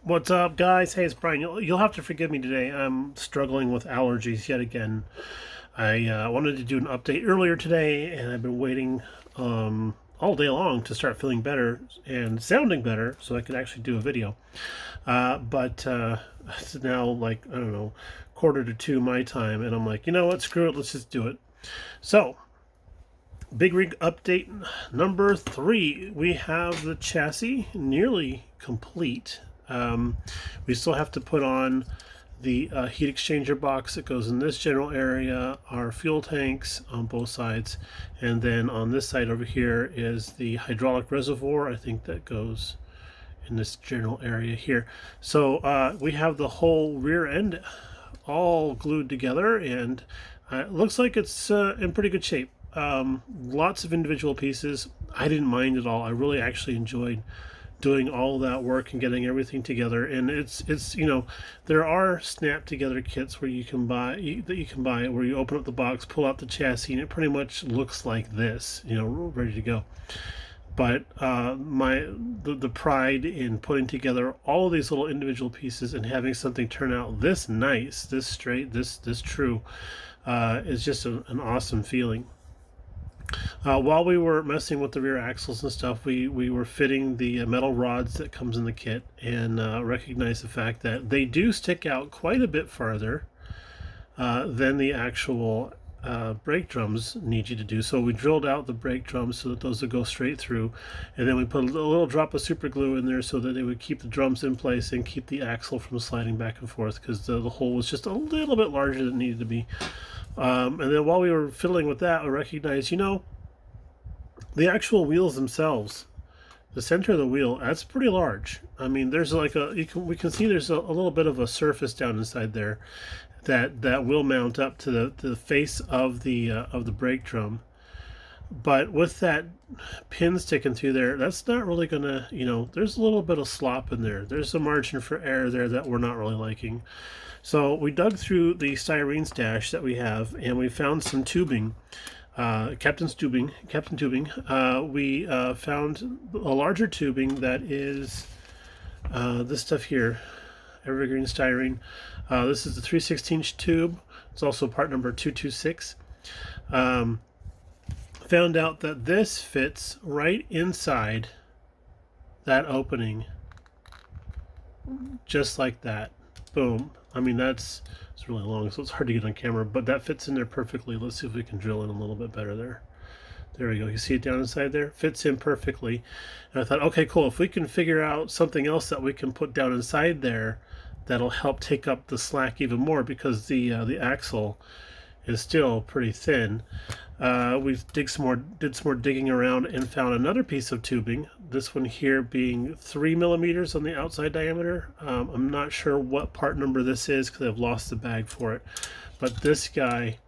What's up, guys? Hey, it's Brian. You'll have to forgive me today. I'm struggling with allergies yet again. I wanted to do an update earlier today, and I've been waiting all day long to start feeling better and sounding better so I could actually do a video. But it's now like, I don't know, 1:45 my time, and I'm like, you know what? Screw it. Let's just do it. So, big rig update number 3. We have the chassis nearly complete. We still have to put on the heat exchanger box that goes in this general area, our fuel tanks on both sides, and then on this side over here is the hydraulic reservoir. I think that goes in this general area here. So we have the whole rear end all glued together, and it looks like it's in pretty good shape. Lots of individual pieces. I didn't mind at all. I really actually enjoyed doing all that work and getting everything together. And it's you know, there are snap together kits where you can buy where you open up the box, pull out the chassis, and it pretty much looks like this, you know, ready to go. But the pride in putting together all of these little individual pieces and having something turn out this nice, this straight, this true, is just an awesome feeling. While we were messing with the rear axles and stuff, we were fitting the metal rods that comes in the kit, and recognized the fact that they do stick out quite a bit farther than the actual brake drums need you to do. So we drilled out the brake drums so that those would go straight through, and then we put a little drop of super glue in there so that it would keep the drums in place and keep the axle from sliding back and forth, because the hole was just a little bit larger than it needed to be. And then while we were fiddling with that, we recognized, you know, the actual wheels themselves, the center of the wheel, that's pretty large. I mean, there's like we can see there's a little bit of a surface down inside there that will mount up to the face of the brake drum. But with that pin sticking through there, that's not really gonna, you know, there's a little bit of slop in there. There's a margin for error there that we're not really liking. So we dug through the styrene stash that we have, and we found some tubing, Captain tubing. We found a larger tubing that is this stuff here, evergreen styrene. This is the 3/16" tube. It's also part number 226. Found out that this fits right inside that opening, just like that. Boom. I mean, it's really long, so it's hard to get on camera, but that fits in there perfectly. Let's see if we can drill in a little bit better there. There we go. You see it down inside there? Fits in perfectly. And I thought, okay, cool. If we can figure out something else that we can put down inside there, that'll help take up the slack even more, because the axle is still pretty thin. We did some more digging around and found another piece of tubing. This one here being 3 millimeters on the outside diameter. I'm not sure what part number this is because I've lost the bag for it. But this guy,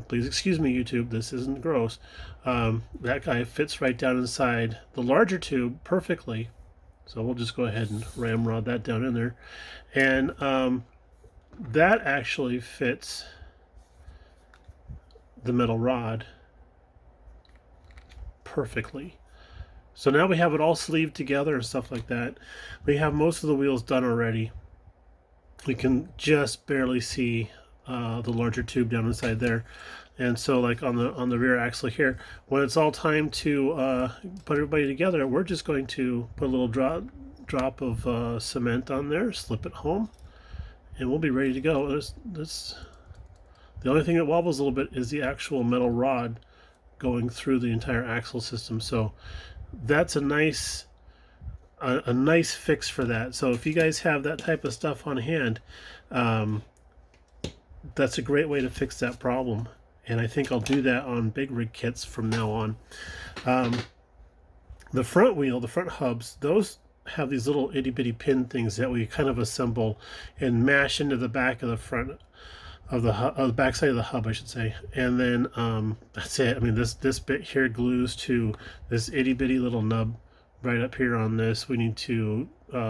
please excuse me, YouTube, this isn't gross. That guy fits right down inside the larger tube perfectly. So we'll just go ahead and ramrod that down in there. And that actually fits the metal rod perfectly. So now we have it all sleeved together and stuff like that. We have most of the wheels done already. We can just barely see the larger tube down inside there. And so, like on the rear axle here, when it's all time to put everybody together, we're just going to put a little drop of cement on there, slip it home, and we'll be ready to go. The only thing that wobbles a little bit is the actual metal rod going through the entire axle system. So that's a nice fix for that. So if you guys have that type of stuff on hand, that's a great way to fix that problem. And I think I'll do that on big rig kits from now on. The front wheel, the front hubs, those have these little itty bitty pin things that we kind of assemble and mash into the back of the front of the back side of the hub, I should say. And then that's it. I mean, this bit here glues to this itty bitty little nub right up here on this. We need to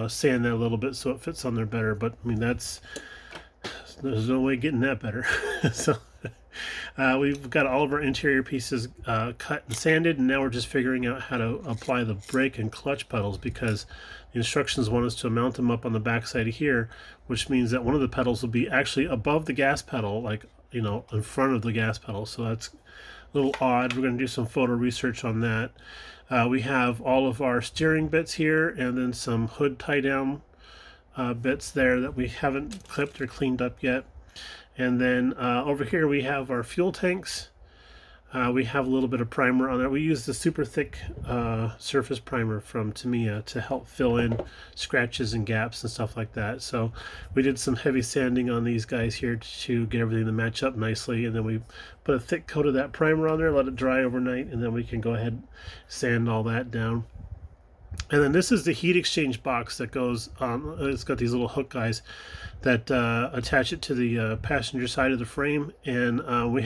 sand that a little bit so it fits on there better, but I mean, there's no way getting that better. So We've got all of our interior pieces cut and sanded, and now we're just figuring out how to apply the brake and clutch pedals, because the instructions want us to mount them up on the back side of here, which means that one of the pedals will be actually above the gas pedal, like, you know, in front of the gas pedal. So that's a little odd. We're going to do some photo research on that. We have all of our steering bits here, and then some hood tie down bits there that we haven't clipped or cleaned up yet. And then over here we have our fuel tanks. We have a little bit of primer on there. We use the super thick surface primer from Tamiya to help fill in scratches and gaps and stuff like that. So we did some heavy sanding on these guys here to get everything to match up nicely, and then we put a thick coat of that primer on there, let it dry overnight, and then we can go ahead and sand all that down. And then this is the heat exchange box that goes on. It's got these little hook guys that attach it to the passenger side of the frame, and we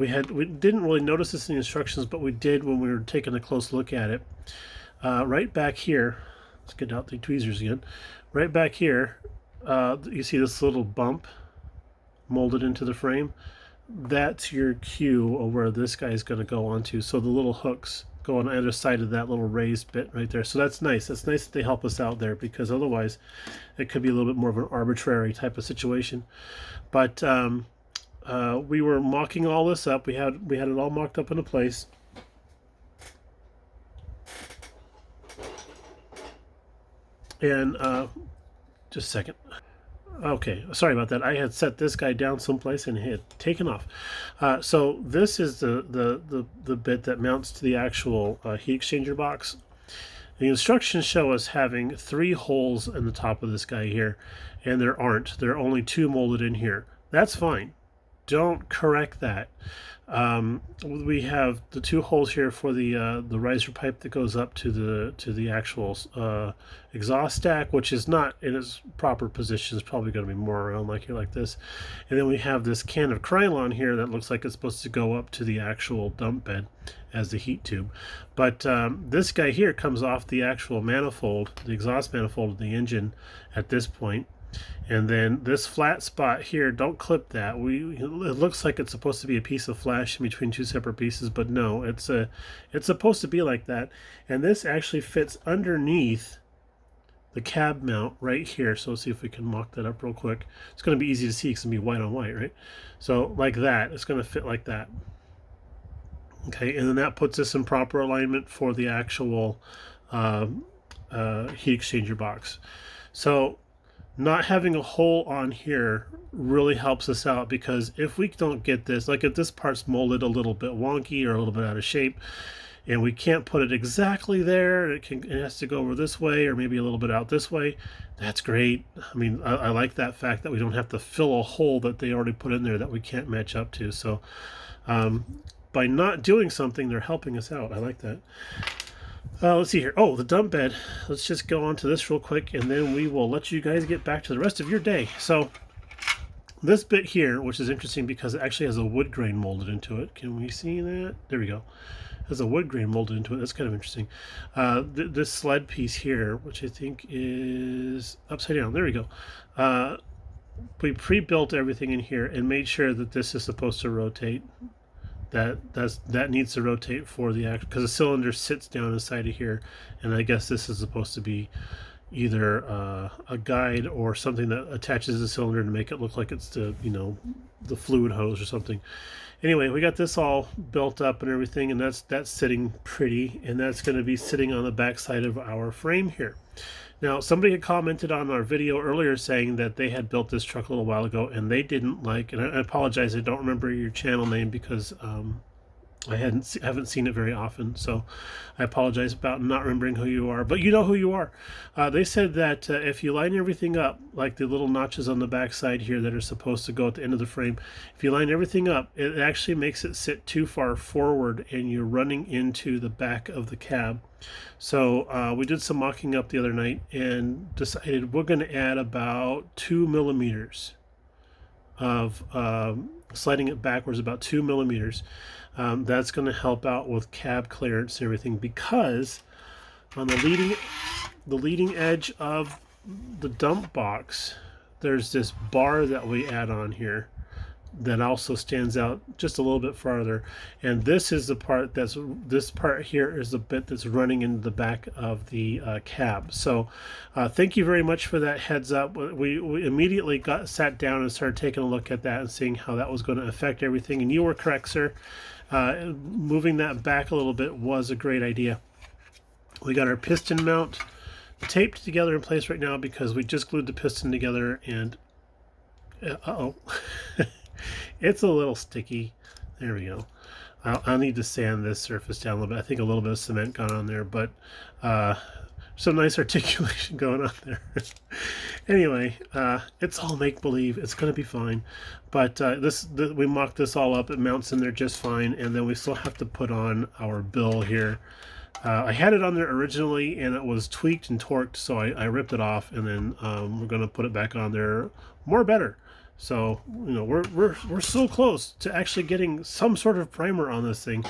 didn't really notice this in the instructions, but we did when we were taking a close look at it. Right back here, let's get out the tweezers again. Right back here, you see this little bump molded into the frame. That's your cue of where this guy is going to go onto. So the little hooks go on either side of that little raised bit right there. So that's nice. That's nice that they help us out there, because otherwise it could be a little bit more of an arbitrary type of situation. But we were mocking all this up. We had it all mocked up into place. And just a second. Okay, sorry about that. I had set this guy down someplace and it had taken off. So this is the bit that mounts to the actual heat exchanger box. The instructions show us having 3 holes in the top of this guy here, and there aren't. There are only 2 molded in here. That's fine. Don't correct that. We have the 2 holes here for the riser pipe that goes up to the actual exhaust stack, which is not in its proper position. It's probably going to be more around like this. And then we have this can of Krylon here that looks like it's supposed to go up to the actual dump bed as the heat tube. But this guy here comes off the actual manifold, the exhaust manifold of the engine at this point. And then this flat spot here, don't clip that. It looks like it's supposed to be a piece of flash in between 2 separate pieces, but no, it's supposed to be like that. And this actually fits underneath the cab mount right here. So let's see if we can mock that up real quick. It's going to be easy to see because it's going to be white on white, right? So like that, it's going to fit like that. Okay, and then that puts us in proper alignment for the actual heat exchanger box. So not having a hole on here really helps us out, because if we don't get this, like if this part's molded a little bit wonky or a little bit out of shape, and we can't put it exactly there, it has to go over this way or maybe a little bit out this way, that's great. I mean, I like that fact that we don't have to fill a hole that they already put in there that we can't match up to. So by not doing something, they're helping us out. I like that. Let's see here. Oh, the dump bed. Let's just go on to this real quick, and then we will let you guys get back to the rest of your day. So this bit here, which is interesting because it actually has a wood grain molded into it. Can we see that? There we go. It has a wood grain molded into it. That's kind of interesting. This sled piece here, which I think is upside down. There we go. We pre-built everything in here and made sure that this is supposed to rotate. That needs to rotate for the act, because the cylinder sits down inside of here, and I guess this is supposed to be either a guide or something that attaches the cylinder to make it look like it's the fluid hose or something. Anyway, we got this all built up and everything, and that's sitting pretty, and that's going to be sitting on the back side of our frame here. Now, somebody had commented on our video earlier saying that they had built this truck a little while ago and they didn't like, and I apologize, I don't remember your channel name because I haven't seen it very often, so I apologize about not remembering who you are, but you know who you are. They said that if you line everything up, like the little notches on the back side here that are supposed to go at the end of the frame, if you line everything up, it actually makes it sit too far forward and you're running into the back of the cab. So we did some mocking up the other night and decided we're going to add about 2 millimeters of sliding it backwards, about 2 millimeters. That's going to help out with cab clearance and everything, because on the leading edge of the dump box, there's this bar that we add on here, that also stands out just a little bit farther. And this is the part this part here is the bit that's running into the back of the cab. So thank you very much for that heads up. We immediately sat down and started taking a look at that and seeing how that was going to affect everything. And you were correct, sir. Moving that back a little bit was a great idea. We got our piston mount taped together in place right now because we just glued the piston together, and uh-oh. It's a little sticky. There we go. I'll need to sand this surface down a little bit. I think a little bit of cement got on there, but some nice articulation going on there. Anyway, it's all make-believe. It's going to be fine. But we mocked this all up. It mounts in there just fine, and then we still have to put on our bill here. I had it on there originally, and it was tweaked and torqued, so I ripped it off, and then we're going to put it back on there more better. So, you know, we're so close to actually getting some sort of primer on this thing,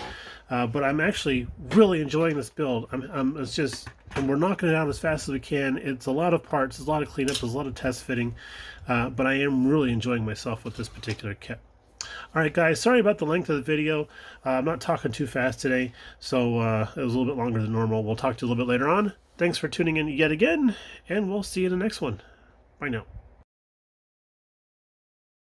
but I'm actually really enjoying this build. It's just, and we're knocking it out as fast as we can. It's a lot of parts, there's a lot of cleanup, there's a lot of test fitting, but I am really enjoying myself with this particular kit. All right, guys, sorry about the length of the video. I'm not talking too fast today, so it was a little bit longer than normal. We'll talk to you a little bit later on. Thanks for tuning in yet again, and we'll see you in the next one. Bye now.